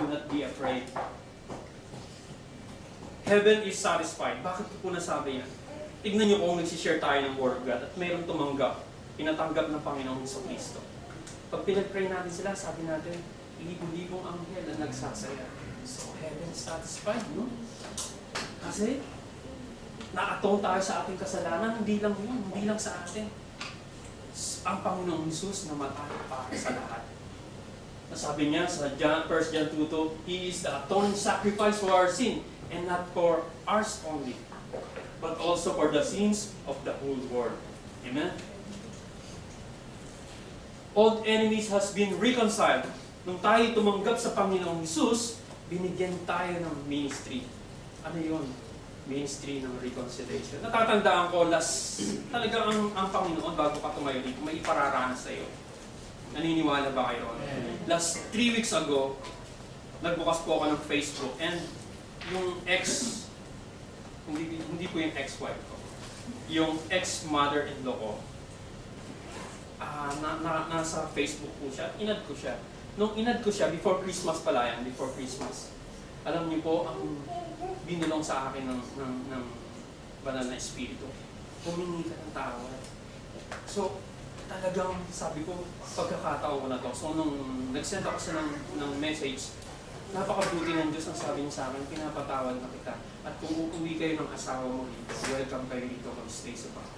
do not be afraid. Heaven is satisfied. Bakit ko po nasabi yan? Tignan nyo kung nagsishare tayo ng Word of God at mayroong tumanggap, pinatanggap ng Panginoong Kristo. Pag pinag-pray natin sila, sabi natin, libo-libong anghel na nagsasaya. So, heaven is satisfied, no? Kasi, na-atone tayo sa ating kasalanan, hindi lang yun, hindi lang sa atin. Ang Panginoong Jesus namatay para sa lahat. Nasabi niya sa 1 John 2:2, He is the atoning sacrifice for our sin, and not for ours only, but also for the sins of the whole world. Amen? Old enemies has been reconciled. Nung tayo tumanggap sa Panginoong Jesus, binigyan tayo ng ministry. Ano yun? Ministry ng reconciliation. Natatandaan ko, talaga ang Panginoon, bago ka tumayo dito, may ipararanas sa iyo. Naniniwala ba kayo? Last 3 weeks ago, nagbukas po ako ng Facebook, and yung hindi po yung ex-wife ko, yung ex-mother-in-law ko, nasa Facebook po siya, inad ko siya. Nung inad ko siya, before Christmas pala yan, before Christmas, alam niyo po, ang binulong sa akin ng banal na espiritu, humingi ka ng tawad. So, talagang sabi ko, pagkakataon ko na to. So, nung nag-send ako sa ng message, napakabuti ng Diyos ang sabi niya sa akin, pinapatawad na kita. At kung uuwi kayo ng asawa mo dito, welcome kayo dito kung stay sa bahay.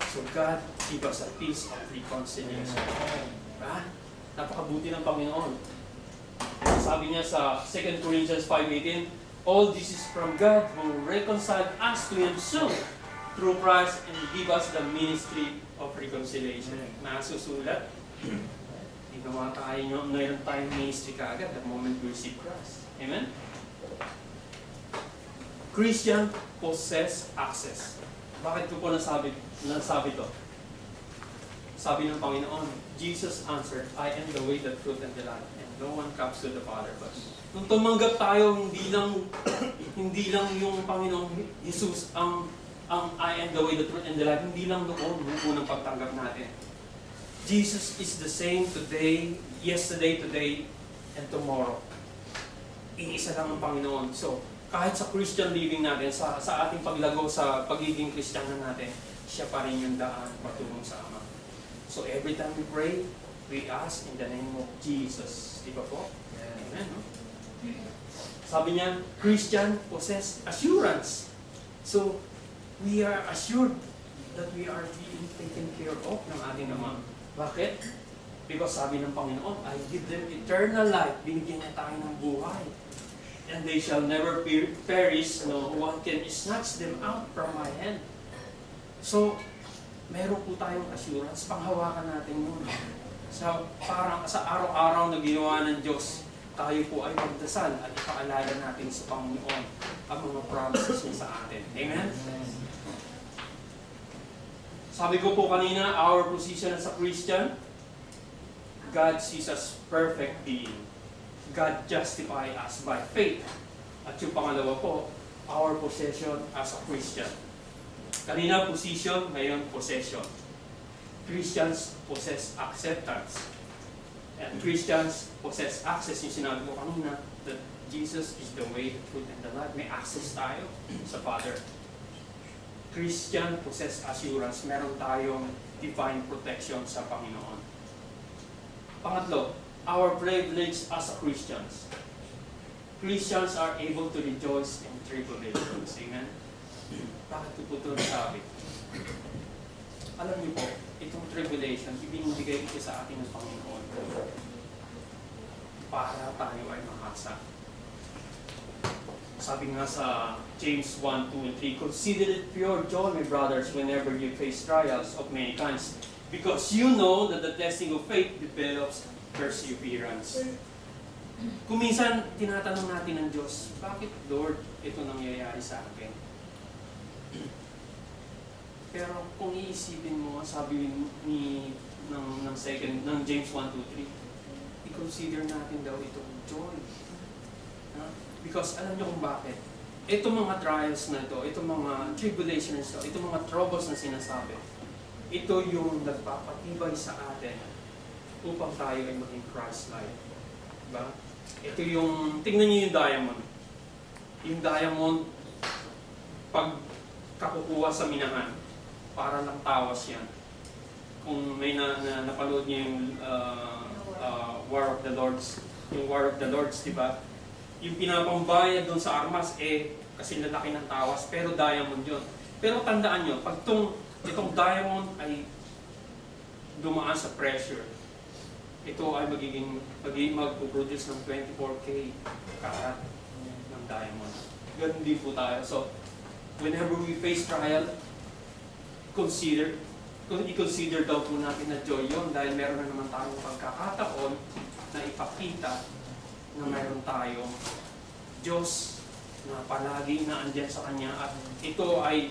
So God, give us a peace of reconciliation. Diba? Napakabuti ng Panginoon. Sabi niya sa 2 Corinthians 5:18, all this is from God who reconciled us to Himself through Christ and give us the ministry of reconciliation. Nasusulat. Ginawa tayo nyo, mayroon tayong ministry kaagad the moment we receive Christ. Amen? Christian possess access. Bakit ko po nasabi to? Sabi ng Panginoon, Jesus answered, I am the way, the truth, and the life, and no one comes to the Father but me. Nung tumanggap tayo, hindi lang yung Panginoong Jesus ang I am the way, the truth, and the life, hindi lang noon unang pagtanggap natin. Jesus is the same today, yesterday, today, and tomorrow. Iisa lang ang Panginoon. So, kahit sa Christian living natin, sa ating paglago sa pagiging Kristiyano natin, siya pa rin yung daan patungong sa Ama. So, every time we pray, we ask in the name of Jesus. Di ba po? Amen. No? Sabi niya, Christian possess assurance. So, we are assured that we are being taken care of ng ating Ama. Bakit? Because sabi ng Panginoon, I give them eternal life. Binigyan niya tayo ng buhay. And they shall never perish. No one can snatch them out from my hand. So, meron po tayong assurance. Panghawakan natin yun. So, parang sa araw-araw na ginawa ng Diyos, tayo po ay magdasal at ipaalala natin sa Panginoon ang mga promises niya sa atin. Amen? Sabi ko po kanina, our position as a Christian, God sees us perfect being. God justify us by faith. At yung pangalawa po, our possession as a Christian. Kanina position, ngayon possession. Christians possess acceptance. And Christians possess access. Yung sinabi ko kanina, that Jesus is the way, the truth, and the life. May access tayo sa Father. Christian possess assurance. Meron tayong divine protection sa Panginoon. Pangatlo, our privilege as a Christians. Christians are able to rejoice in tribulations. Amen? Bakit ko po ito nasabi? Alam niyo po, itong tribulation, ibinibigay ito sa atin ng Panginoon para tayo ay makasa. Sabi nga sa James 1, 2, and 3, consider it pure joy, my brothers, whenever you face trials of many kinds, because you know that the testing of faith develops perseverance. Kung minsan, tinatanong natin ng Diyos, bakit, Lord, ito nangyayari sa akin? Pero kung iisipin mo, sabi ng James 1, 2, 3, i-consider natin daw itong joy. Because alam niyo kung bakit. Itong mga trials na ito, itong mga tribulations na ito, itong mga troubles na sinasabi, ito yung nagpapatibay sa atin upang tayo ay maging Christ-like. Diba? Ito yung, tingnan niyo yung diamond. Yung diamond, pag kakukuha sa minahan, para lang tawas yan. Kung may napanood niyo yung War of the Lords, yung War of the Lords, di ba? Yung pinapambayad doon sa armas, kasi lalaki ng tawas, pero diamond yun. Pero tandaan nyo, pag itong diamond ay dumaan sa pressure, ito ay mag-produce ng 24K karat ng diamond. Ganun din po tayo. So, whenever we face trial, i-consider daw po natin na joy yun dahil meron na naman tayong pagkakataon na ipakita na meron tayong Diyos na palagi na andyan sa Kanya at ito ay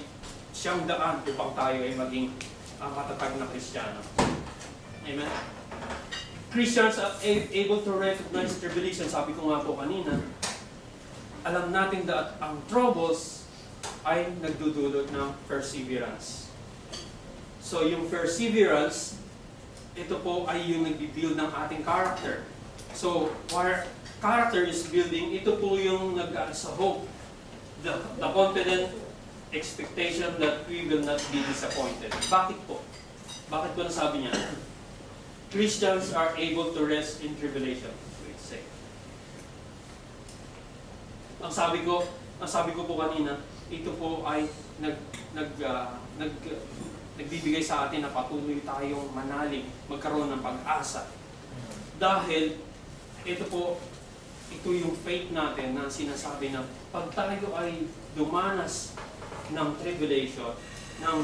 siyang daan upang tayo ay maging matatag na Kristiyano. Amen? Christians are able to recognize tribulation. Sabi ko nga po kanina, alam natin na ang troubles ay nagdudulot ng perseverance. So yung perseverance, ito po ay yung nag-build ng ating character. So, where character is building, ito po yung sa hope. The confident expectation that we will not be disappointed. Bakit po? Bakit po nasabi niya? Christians are able to rest in tribulation. Wait a second. Ang sabi ko po kanina, ito po ay nagbibigay sa atin na patuloy tayong manalig, magkaroon ng pag-asa. Dahil ito yung faith natin na sinasabi na pag tayo ay dumanas ng tribulation, ng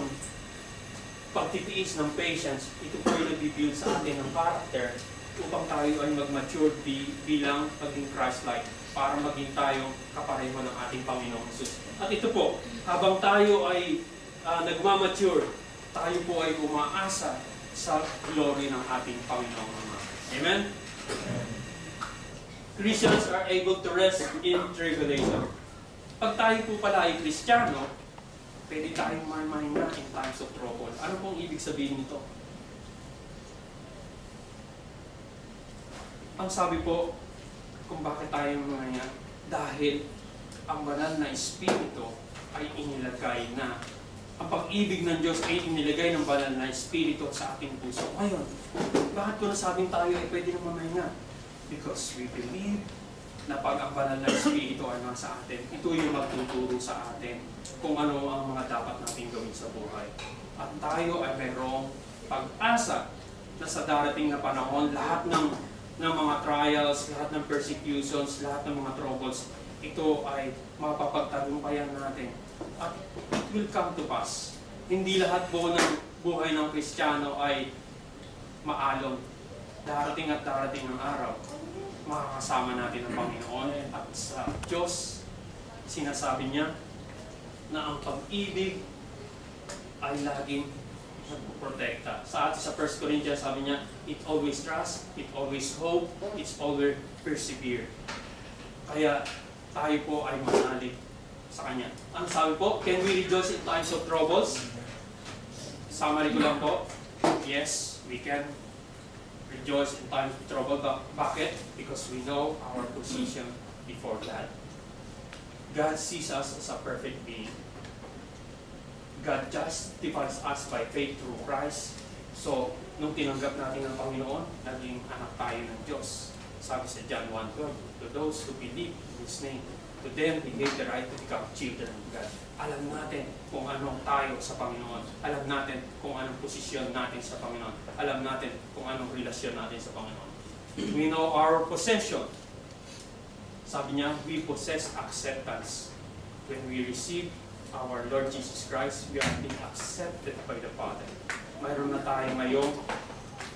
pagtitiis ng patience, ito po yung nag-build sa atin ng character upang tayo ay mag-mature bilang maging Christ-like para maging tayong kapareho ng ating Panginoong Jesus. At ito po, habang tayo ay nagmamature, tayo po ay umaasa sa glory ng ating Panginoong Ama. Amen? Christians are able to rest in tribulation. Pag tayo po pala ay Kristiyano, pwede tayong mahinga in times of trouble. Ano pong ibig sabihin nito? Ang sabi po, kung bakit tayo mahinga, dahil ang banal na Espiritu ay inilagay na. Ang pag-ibig ng Diyos ay inilagay ng banal na Espiritu sa ating puso. Ngayon, bakit ko nasabing tayo ay pwede na mamahinga? Because we believe na pag ang banal na Espiritu ay nasa atin, ito yung magtuturo sa atin kung ano ang mga dapat natin gawin sa buhay. At tayo ay mayroong pag-asa na sa darating na panahon, lahat ng mga trials, lahat ng persecutions, lahat ng mga troubles, ito ay mapapagtagumpayan natin. At it will come to pass. Hindi lahat po ng buhay ng Kristiyano ay maalon. Darating at darating ng araw, makakasama natin ang Panginoon. At sa Diyos, sinasabi niya na ang pag-ibig ay laging nagpoprotekta. Sa 1 Corinthians, sabi niya, it always trusts, it always hope, it's always persevere. Kaya tayo po ay manalig sa Kanya. Ang sabi po, can we rejoice in times of troubles? Summary ko lang po, yes, we can rejoice in times of trouble. Bakit? Because we know our position before God. God sees us as a perfect being. God justifies us by faith through Christ. So, nung tinanggap natin ang Panginoon, naging anak tayo ng Diyos. Sabi sa John 1:12, to those who believe in His name, to them He gave the right to become children of God. Alam natin kung anong tayo sa Panginoon. Alam natin kung anong posisyon natin sa Panginoon. Alam natin kung anong relasyon natin sa Panginoon. We know our possession. Sabi niya, we possess acceptance. When we receive our Lord Jesus Christ, we are being accepted by the Father. Mayroon na tayo ngayong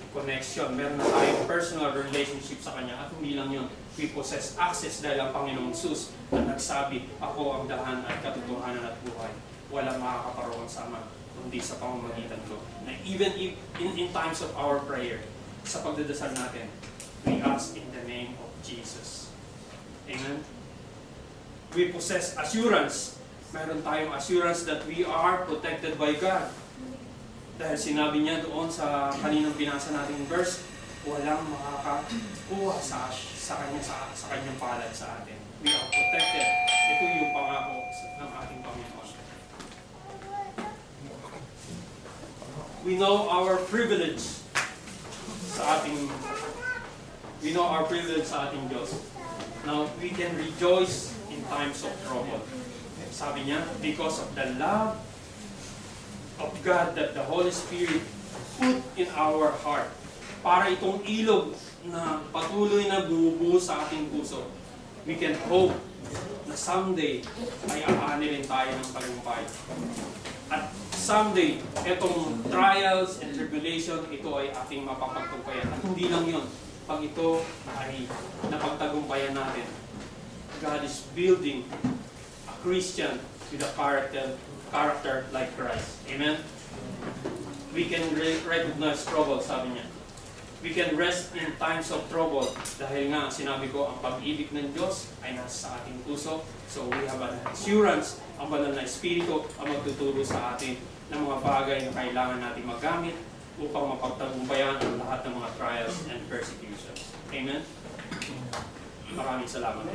connection, meron na tayong personal relationship sa Kanya. At hindi lang yun, we possess access dahil ang Panginoong Jesus na nagsabi, ako ang daan at katotohanan at buhay. Walang makakaparoon sa Ama, kundi sa pamamagitan ko. Na even in times of our prayer, sa pagdadasal natin, we ask in the name of Jesus. Amen? We possess assurance. Meron tayong assurance that we are protected by God. Dahil sinabi niya doon sa kaninang binasa nating verse, walang makakakuha sa kanyang palad sa atin. We are protected. Ito yung pangako ng ating Panginoon. We know our privilege sa ating Diyos. Now, we can rejoice in times of trouble. Sabi niya, because of the love of God that the Holy Spirit put in our heart. Para itong ilog na patuloy na bumubuo sa ating puso. We can hope na someday ay aanilin tayo ng tagumpay. At someday, itong trials and tribulation, ito ay ating mapapagtumpayan. At hindi lang yun. Pag ito ay napagtagumpayan natin, God is building a Christian with a character like Christ. Amen? We can recognize trouble, sabi niya. We can rest in times of trouble dahil nga, sinabi ko, ang pag-ibig ng Diyos ay nasa sa ating puso. So we have an assurance, ang banal na Espiritu ang magtuturo sa atin ng mga bagay na kailangan natin magamit upang mapagtagumpayan ang lahat ng mga trials and persecutions. Amen? Maraming salamat.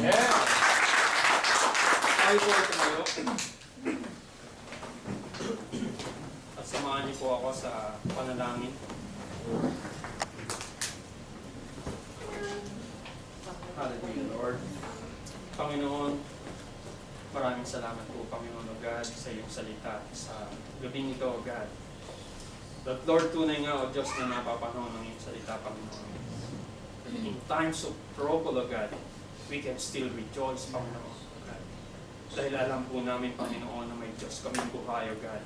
Yeah. Tayo po tumayo. At samahan niyo po ako sa panalangin. Hallelujah, Lord. Panginoon, maraming salamat po, Panginoon o God, sa iyong salita sa gabing ito, O God. That Lord, tunay nga, O Diyos, na napapanahon ng iyong salita, Panginoon. In times of trouble, O God, we can still rejoice, Panginoon, O God. Dahil alam po namin, Panginoon, na may Diyos kaming buhay, O God,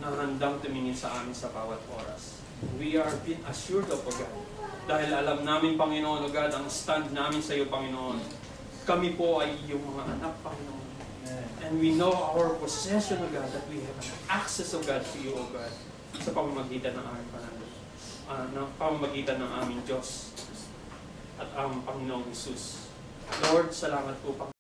na handang tumingin sa amin sa bawat oras. We are being assured of, O God. Dahil alam namin, Panginoon, O God, ang stand namin sa iyo, Panginoon. Kami po ay iyong mga anak, Panginoon. And we know our possession, O God, that we have an access, O God, to you, O God, sa pamamagitan ng aming pamamagitan ng aming Diyos at ang Panginoong Jesus. Lord, salamat po, Panginoon.